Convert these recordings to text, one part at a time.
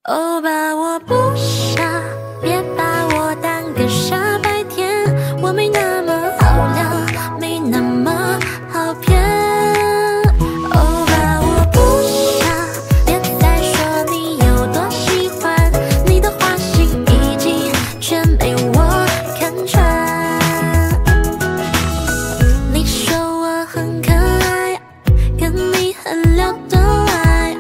欧巴，我不傻，别把我当个傻白甜。我没那么好聊，没那么好骗。欧巴，我不傻，别再说你有多喜欢，你的花心已经全被我看穿。你说我很可爱，跟你很聊得来，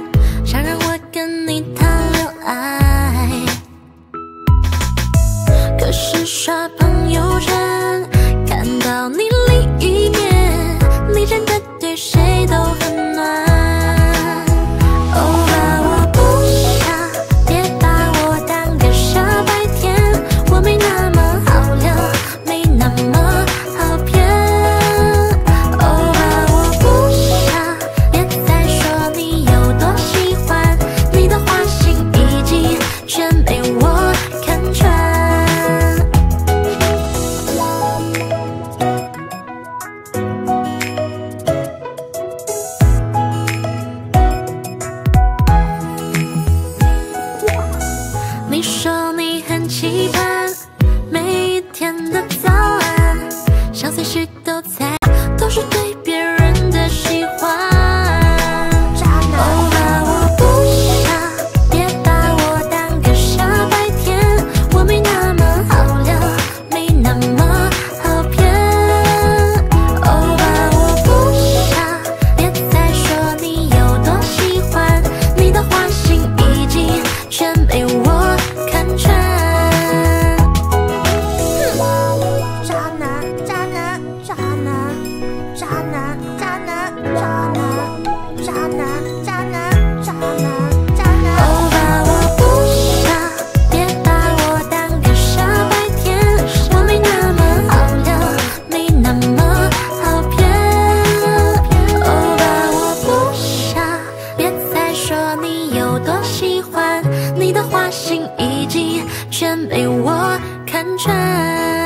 想让我跟你谈恋爱。可是刷朋友圈看到你另一面，你真的对谁都很暖。欧巴，我不傻，别把我当个傻白甜，我没那么好聊，没那么好骗。欧巴，我不傻，别再说你有多喜欢，你的花心已经全被我看穿。你说你很期盼每一天的早安，想随时都在，都是对别人的喜欢。欧巴，我不傻，别把我当个傻白甜，我没那么好聊，没那么好骗。欧巴，我不傻，别再说你有多喜欢，你的花心已经全被我看穿。渣男，渣男，渣男，渣男，渣男，渣男，渣男，渣男，渣男，渣男。欧巴，我不傻，别把我当个傻白甜，我没那么好聊，没那么好骗。欧巴，我不傻，别再说你有多喜欢，你的花心已经全被我看穿。